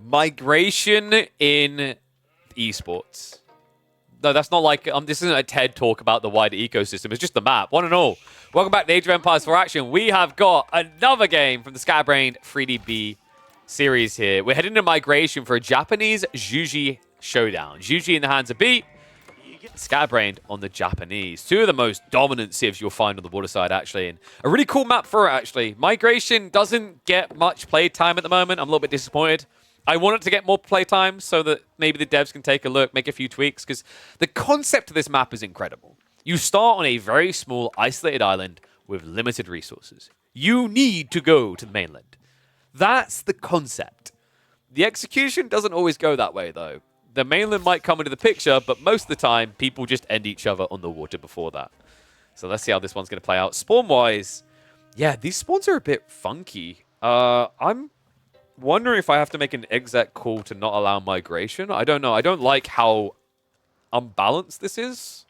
Migration in esports. No, that's not like, this isn't a TED talk about the wider ecosystem. It's just the map. One and all. Welcome back to Age of Empires 4 Action. We have got another game from the Scatterbrained 3DB series here. We're heading to migration for a Japanese Juji showdown. Juji in the hands of B, Scatterbrained on the Japanese. Two of the most dominant civs you'll find on the water side, actually. And a really cool map for it, actually. Migration doesn't get much play time at the moment. I'm a little bit disappointed. I want it to get more playtime so that maybe the devs can take a look, make a few tweaks, because the concept of this map is incredible. You start on a very small, isolated island with limited resources. You need to go to the mainland. That's the concept. The execution doesn't always go that way, though. The mainland might come into the picture, but most of the time, people just end each other on the water before that. So let's see how this one's going to play out. Spawn-wise, yeah, these spawns are a bit funky. I'm wondering if I have to make an exec call to not allow migration. I don't know. I don't like how unbalanced this is.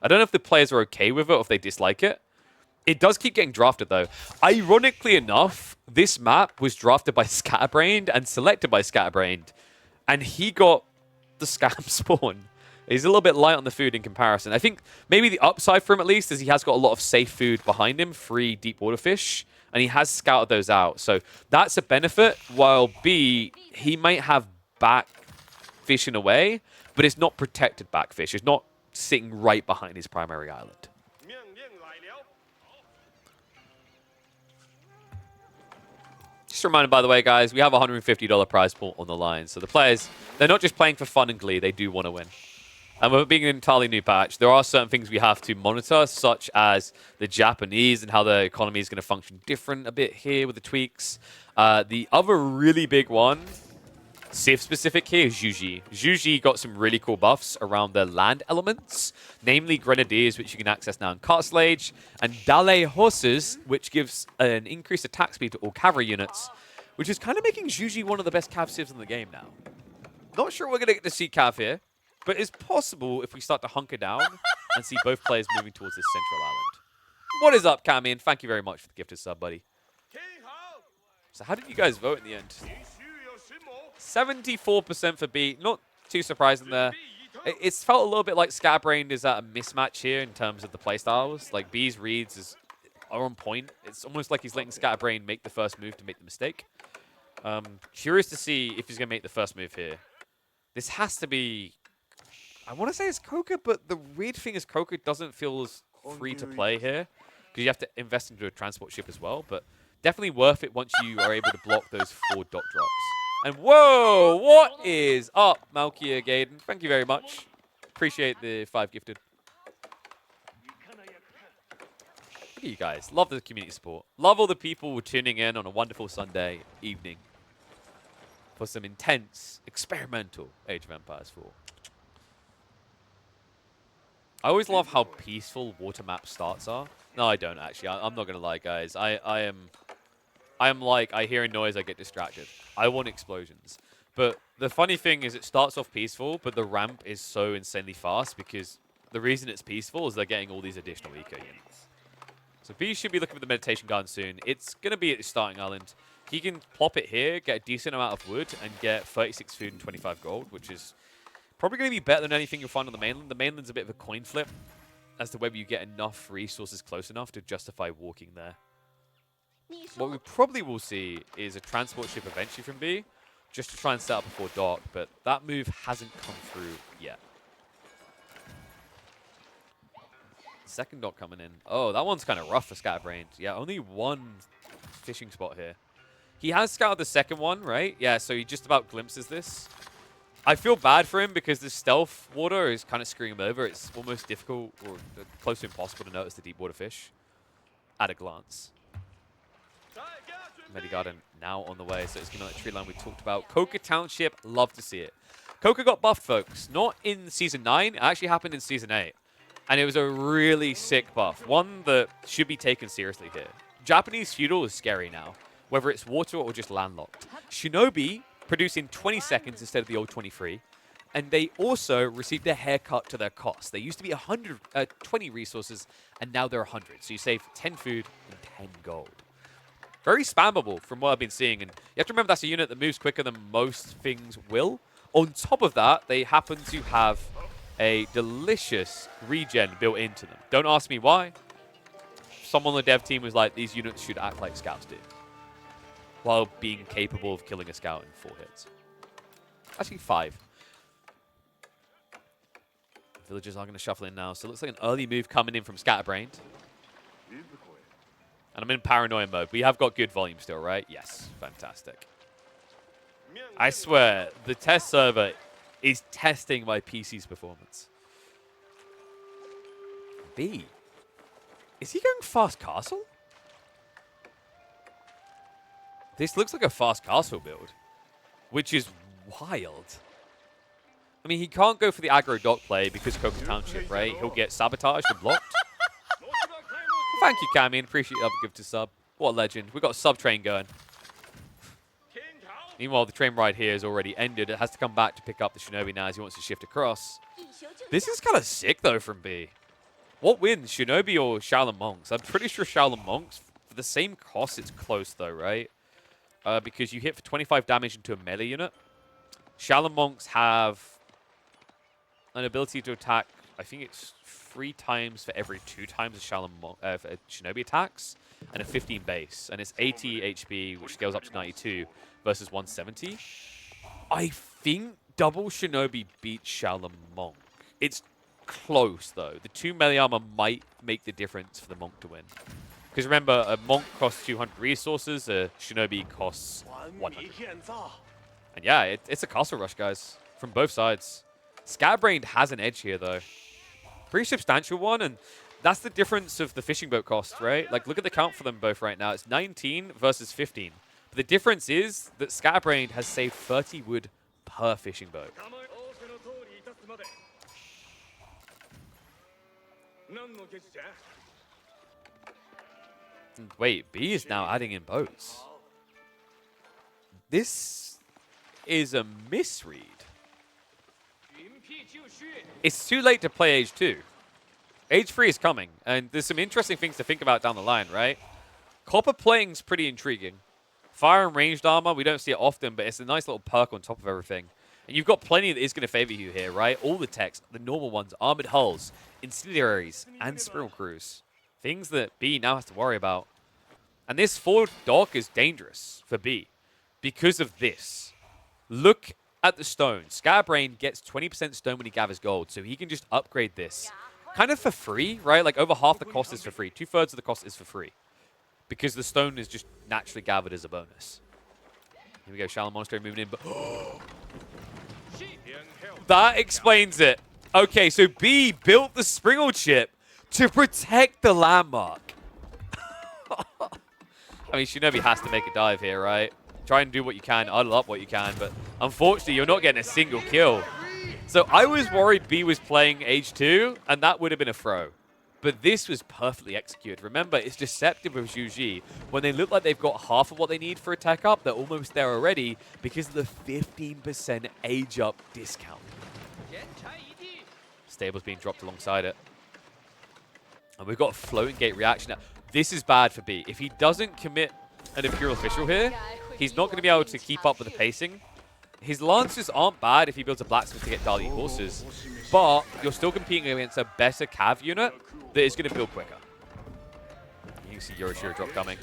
I don't know if the players are okay with it or if they dislike it. It does keep getting drafted, though. Ironically enough, this map was drafted by Scatterbrained and selected by Scatterbrained, and he got the scam spawn. He's a little bit light on the food in comparison. I think maybe the upside for him, at least, is he has got a lot of safe food behind him, 3 deep water fish, and he has scouted those out. So that's a benefit, while B, he might have back fish in a way, but it's not protected back fish. It's not sitting right behind his primary island. Just a reminder, by the way, guys, we have a $150 prize pool on the line. So the players, they're not just playing for fun and glee. They do want to win. And with it being an entirely new patch, there are certain things we have to monitor, such as the Japanese and how the economy is going to function different a bit here with the tweaks. The other really big one, Civ-specific here, is Juji. Juji got some really cool buffs around the land elements, namely Grenadiers, which you can access now in Castle Age, and Dale Horses, which gives an increased attack speed to all cavalry units, which is kind of making Juji one of the best cav civs in the game now. Not sure we're going to get to see cav here, but it's possible if we start to hunker down and see both players moving towards this central island. What is up, Camin? Thank you very much for the gifted sub, buddy. So how did you guys vote in the end? 74% for B. Not too surprising there. It's felt a little bit like Scatterbrained is at a mismatch here in terms of the playstyles. Like B's reads are on point. It's almost like he's letting Scatterbrained make the first move to make the mistake. Curious to see if he's going to make the first move here. This has to be... I want to say it's Coca, but the weird thing is Coca doesn't feel as free to play here because you have to invest into a transport ship as well. But definitely worth it once you are able to block those 4 dot drops. And whoa, what is up, Malkia Gaiden? Thank you very much. Appreciate the 5 gifted. Look at you guys. Love the community support. Love all the people tuning in on a wonderful Sunday evening for some intense, experimental Age of Empires 4. I always love how peaceful water map starts are. No, I don't actually. I'm not gonna lie, guys. I am like, I hear a noise, I get distracted. I want explosions. But the funny thing is it starts off peaceful, but the ramp is so insanely fast because the reason it's peaceful is they're getting all these additional eco units. So B should be looking for the meditation garden soon. It's gonna be at the starting island. He can plop it here, get a decent amount of wood, and get 36 food and 25 gold, which is probably going to be better than anything you'll find on the mainland. The mainland's a bit of a coin flip as to whether you get enough resources close enough to justify walking there. What we probably will see is a transport ship eventually from B, just to try and set up before dock, but that move hasn't come through yet. Second dock coming in. Oh, that one's kind of rough for Scatterbrained. Yeah, only 1 fishing spot here. He has scouted the second one, right? Yeah, so he just about glimpses this. I feel bad for him because the stealth water is kind of screwing him over. It's almost difficult or close to impossible to notice the deep water fish at a glance. Medigarden now on the way, so it's going to that tree line we talked about. Coca Township, love to see it. Coca got buffed, folks. Not in Season 9. It actually happened in Season 8. And it was a really sick buff. One that should be taken seriously here. Japanese feudal is scary now, whether it's water or just landlocked. Shinobi produced in 20 seconds instead of the old 23. And they also received a haircut to their cost. They used to be 20 resources, and now they're 100. So you save 10 food and 10 gold. Very spammable from what I've been seeing. And you have to remember that's a unit that moves quicker than most things will. On top of that, they happen to have a delicious regen built into them. Don't ask me why. Someone on the dev team was like, these units should act like scouts do, while being capable of killing a scout in 4 hits. Actually, 5. Villagers are going to shuffle in now, so it looks like an early move coming in from Scatterbrained. And I'm in paranoia mode. We have got good volume still, right? Yes. Fantastic. I swear, the test server is testing my PC's performance. B. Is he going fast castle? This looks like a fast castle build, which is wild. I mean, he can't go for the aggro dock play because Coca Township, right? He'll get sabotaged and blocked. Thank you, Camian. Appreciate you gift to sub. What a legend. We've got a sub train going. Meanwhile, the train ride here is already ended. It has to come back to pick up the Shinobi now as he wants to shift across. This is kind of sick, though, from B. What wins, Shinobi or Shaolin Monks? I'm pretty sure Shaolin Monks, for the same cost, it's close, though, right? Because you hit for 25 damage into a melee unit. Shaolin Monks have an ability to attack, I think it's 3 times for every 2 times a Shinobi attacks, and a 15 base. And it's 80 HP, which scales up to 92, versus 170. I think double Shinobi beats Shaolin Monk. It's close, though. The 2 melee armor might make the difference for the Monk to win. Because remember, a Monk costs 200 resources, a Shinobi costs 100. And yeah, it's a castle rush, guys, from both sides. Scatterbrained has an edge here, though. Pretty substantial one, and that's the difference of the fishing boat cost, right? Like, look at the count for them both right now. It's 19 versus 15. But the difference is that Scatterbrained has saved 30 wood per fishing boat. And wait, B is now adding in boats. This is a misread. It's too late to play Age 2. Age 3 is coming, and there's some interesting things to think about down the line, right? Copper plating's pretty intriguing. Fire and ranged armor, we don't see it often, but it's a nice little perk on top of everything. And you've got plenty that is going to favor you here, right? All the techs, the normal ones, armored hulls, incendiaries, and spiral crews. Things that B now has to worry about. And this forward dock is dangerous for B because of this. Look at the stone. Scatterbrained gets 20% stone when he gathers gold, so he can just upgrade this. Kind of for free, right? Like over half the cost is for free. 2/3 of the cost is for free. Because the stone is just naturally gathered as a bonus. Here we go, Shaolin Monastery moving in, but... that explains it. Okay, so B built the Springle chip to protect the landmark. I mean, Shinobi has to make a dive here, right? Try and do what you can, idle up what you can, but unfortunately, you're not getting a single kill. So I was worried B was playing Age 2, and that would have been a throw. But this was perfectly executed. Remember, it's deceptive with Zhuji. When they look like they've got half of what they need for a tech up, they're almost there already because of the 15% age up discount. Stable's being dropped alongside it. And we've got a floating gate reaction. Now, this is bad for B. If he doesn't commit an Imperial Official here, he's not going to be able to keep up with the pacing. His Lancers aren't bad if he builds a Blacksmith to get Dali horses, but you're still competing against a better Cav unit that is going to build quicker. You can see Yoroshiro drop coming.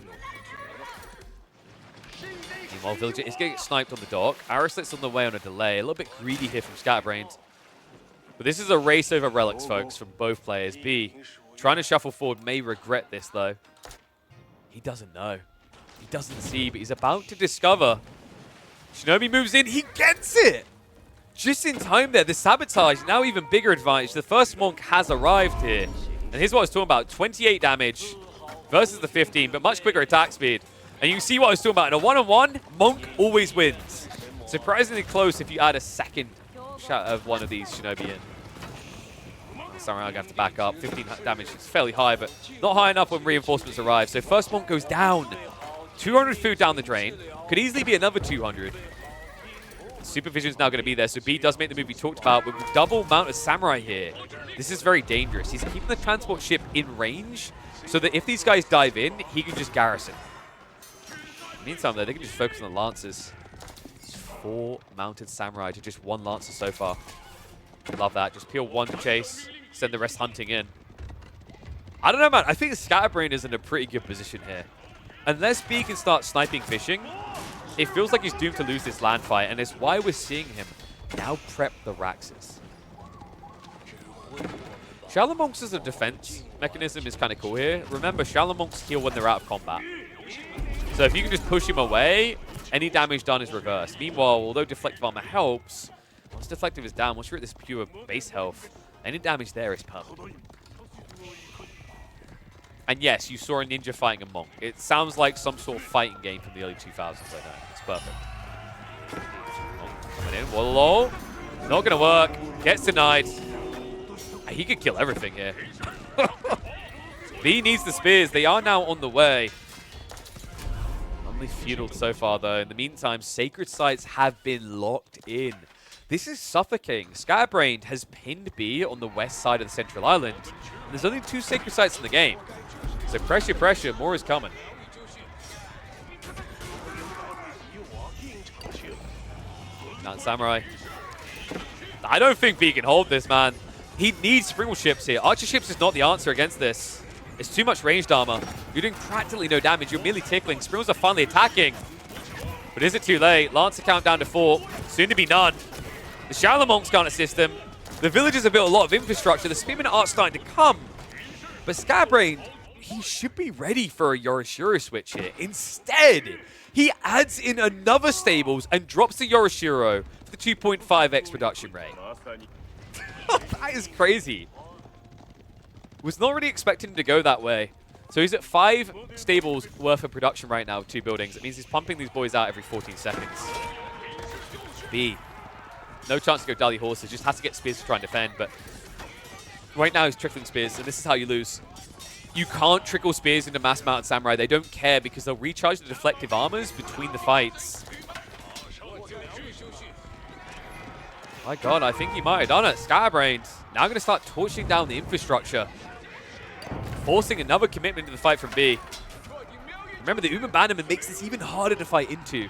Meanwhile, Villager is going to get sniped on the dock. Arislet's on the way on a delay. A little bit greedy here from Scatterbrained. But this is a race over relics, folks, from both players. B, trying to shuffle forward, may regret this, though. He doesn't know. He doesn't see, but he's about to discover. Shinobi moves in. He gets it! Just in time there. The sabotage, now even bigger advantage. The first Monk has arrived here. And here's what I was talking about. 28 damage versus the 15, but much quicker attack speed. And you can see what I was talking about. In a one-on-one, Monk always wins. Surprisingly close if you add a second shot of one of these Shinobi in. Samurai going to have to back up. 15 damage is fairly high, but not high enough when reinforcements arrive. So first Monk goes down. 200 food down the drain. Could easily be another 200. Supervision's now going to be there, so B does make the move we talked about with a double amount of Samurai here. This is very dangerous. He's keeping the transport ship in range so that if these guys dive in, he can just garrison. Meantime, though, they can just focus on the Lancers. It's 4 mounted samurai to just 1 Lancer so far. Love that. Just peel 1 to chase, send the rest hunting in. I don't know, man. I think Scatterbrain is in a pretty good position here. Unless B can start sniping fishing, it feels like he's doomed to lose this land fight, and it's why we're seeing him now prep the Raxes. Shallow Monks as a defense mechanism is kind of cool here. Remember, Shallow Monks heal when they're out of combat. So if you can just push him away, any damage done is reversed. Meanwhile, although Deflective Armor helps, once Deflective is down, once you're at this pure base health, any damage there is permanent. And yes, you saw a ninja fighting a monk. It sounds like some sort of fighting game from the early 2000s right now. It's perfect. Coming in, Wallow. Not going to work. Gets denied. He could kill everything here. B needs the spears. They are now on the way. Only feudal so far, though. In the meantime, sacred sites have been locked in. This is suffocating. Scatterbrained has pinned B on the west side of the central island. And there's only 2 sacred sites in the game. So pressure, pressure. More is coming. Not Samurai. I don't think B can hold this, man. He needs Springle ships here. Archer ships is not the answer against this. It's too much ranged armor. You're doing practically no damage. You're merely tickling. Springles are finally attacking. But is it too late? Lancer count down to 4. Soon to be none. The Shallow Monks can't assist them. The villagers have built a lot of infrastructure. The Spearmen are starting to come. But Scatterbrain, he should be ready for a Yorishiro switch here. Instead, he adds in another stables and drops the Yorishiro for the 2.5x production rate. That is crazy. Was not really expecting him to go that way. So he's at 5 stables worth of production right now with 2 buildings. It means he's pumping these boys out every 14 seconds. B. No chance to go Dali horses. Just has to get spears to try and defend. But right now he's trickling spears, and this is how you lose. You can't trickle spears into mass mounted samurai. They don't care because they'll recharge the deflective armors between the fights. My god, I think he might have done it. Scatterbrained now going to start torching down the infrastructure. Forcing another commitment to the fight from B. Remember, the Uber Bannerman makes this even harder to fight into.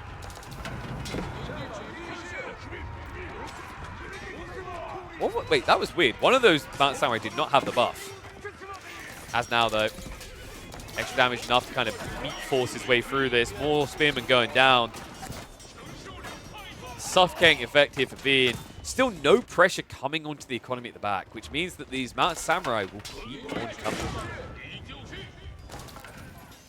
What, wait, that was weird. One of those Mountain Samurai did not have the buff. As now, though, extra damage enough to kind of meat force his way through this. More Spearmen going down. Suffocating effect here for B. And still no pressure coming onto the economy at the back, which means that these Mountain Samurai will keep on coming.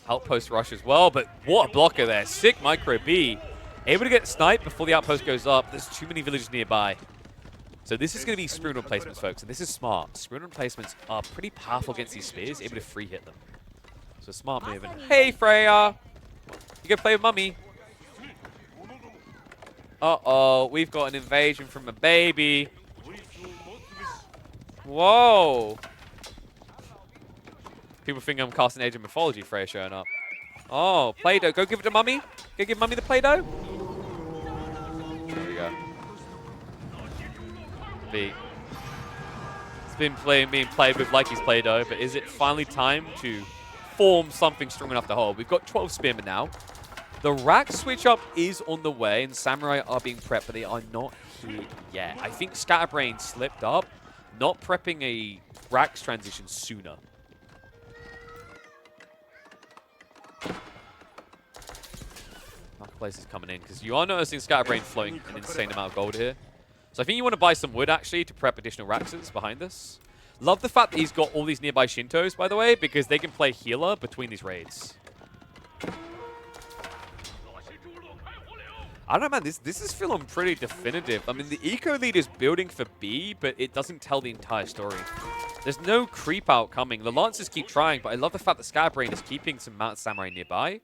Outpost rush as well, but what a blocker there. Sick micro B. Able to get sniped before the outpost goes up. There's too many villages nearby. So this is going to be Spoon replacements, folks, and this is smart. Spoon replacements are pretty powerful against these spears, able to free hit them. So smart move. And hey, Freya! You can play with Mummy. Uh-oh, we've got an invasion from a baby. Whoa! People think I'm casting Age of Mythology, Freya showing up. Oh, Play-Doh. Go give it to Mummy. Go give Mummy the Play-Doh. There we go. It's been being played with like he's Play-Doh, but is it finally time to form something strong enough to hold? We've got 12 Spearmen now. The rack switch up is on the way, and Samurai are being prepped, but they are not here yet. I think Scatterbrain slipped up, not prepping a racks transition sooner. Marketplace is coming in, because you are noticing Scatterbrain flowing an insane amount of gold here. So I think you want to buy some wood, actually, to prep additional Raxes behind this. Love the fact that he's got all these nearby Shintos, by the way, because they can play healer between these raids. I don't know, man. This is feeling pretty definitive. I mean, the eco lead is building for B, but it doesn't tell the entire story. There's no creep out coming. The Lancers keep trying, but I love the fact that Scatterbrain is keeping some Mountain Samurai nearby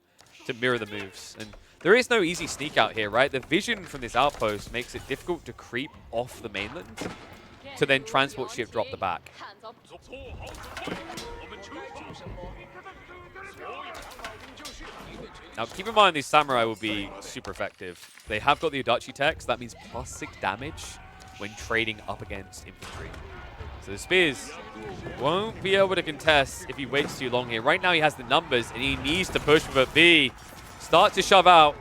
to mirror the moves. And there is no easy sneak out here, right? The vision from this outpost makes it difficult to creep off the mainland to then transport ship drop the back. Now, keep in mind these Samurai will be super effective. They have got the Adachi tech, so that means +6 damage when trading up against infantry. So the Spears won't be able to contest if he waits too long here. Right now he has the numbers, and he needs to push with a B. Start to shove out.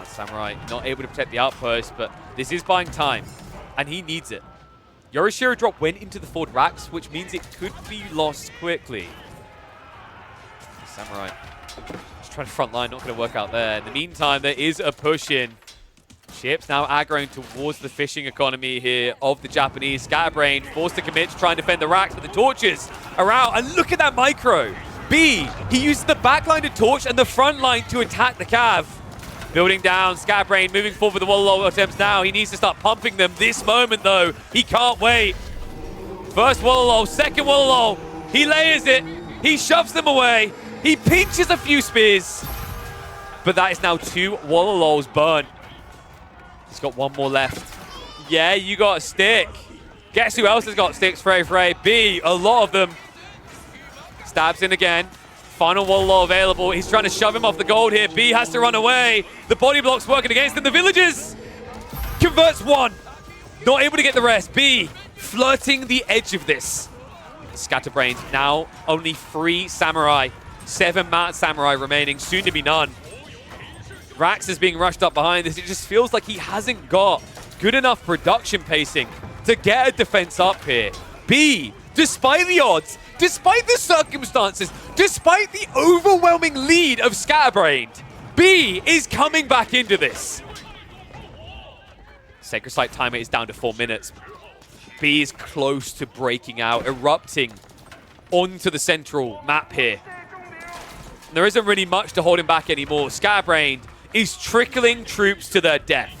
Samurai not able to protect the outpost, but this is buying time, and he needs it. Yorishiro drop went into the forward racks, which means it could be lost quickly. Samurai just trying to front line, not going to work out there. In the meantime, there is a push in. Ships now aggroing towards the fishing economy here of the Japanese. Scatterbrain forced to commit to try and defend the racks, but the torches are out. And look at that micro. B, he uses the back line to torch and the front line to attack the Cav. Building down, Scatterbrain moving forward with the wall attempts now. He needs to start pumping them this moment, though. He can't wait. First wall, second wall. He layers it. He shoves them away. He pinches a few spears. But that is now 2 wall burnt. He's got 1 more left. Yeah, you got a stick. Guess who else has got sticks? Frey. B, a lot of them. Stabs in again. Final wall available. He's trying to shove him off the gold here. B has to run away. The body block's working against him. The villagers converts 1. Not able to get the rest. B flirting the edge of this. Scatterbrains now only 3 samurai. 7 mad samurai remaining. Soon to be none. Rax is being rushed up behind this. It just feels like he hasn't got good enough production pacing to get a defense up here. B, despite the odds, despite the circumstances, despite the overwhelming lead of Scatterbrained, B is coming back into this. Sacred Site timer is down to 4 minutes. B is close to breaking out, erupting onto the central map here. And there isn't really much to hold him back anymore. Scatterbrained is trickling troops to their death.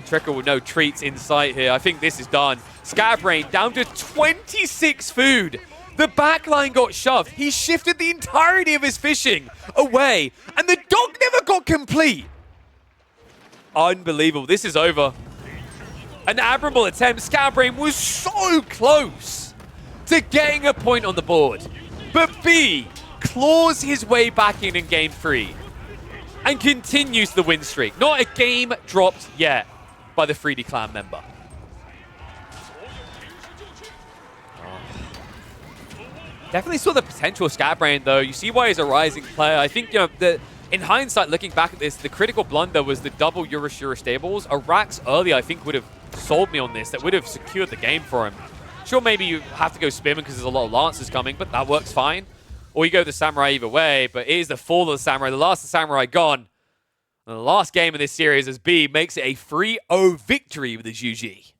Trickle with no treats in sight here. I think this is done. Scatterbrain down to 26 food. The backline got shoved. He shifted the entirety of his fishing away, and the dock never got complete. Unbelievable. This is over. An admirable attempt. Scatterbrain was so close to getting a point on the board. But B claws his way back in game 3 and continues the win streak. Not a game dropped yet by the 3D clan member. Definitely saw the potential of Scatterbrain, though. You see why he's a rising player. I think, in hindsight, looking back at this, the critical blunder was the double Yorishiro stables. A Rax early, I think, would have sold me on this. That would have secured the game for him. Sure, maybe you have to go Spearman because there's a lot of Lancers coming, but that works fine. Or you go the Samurai either way, but it is the fall of the Samurai. The last of the Samurai gone. And the last game of this series as B makes it a 3-0 victory with the GG.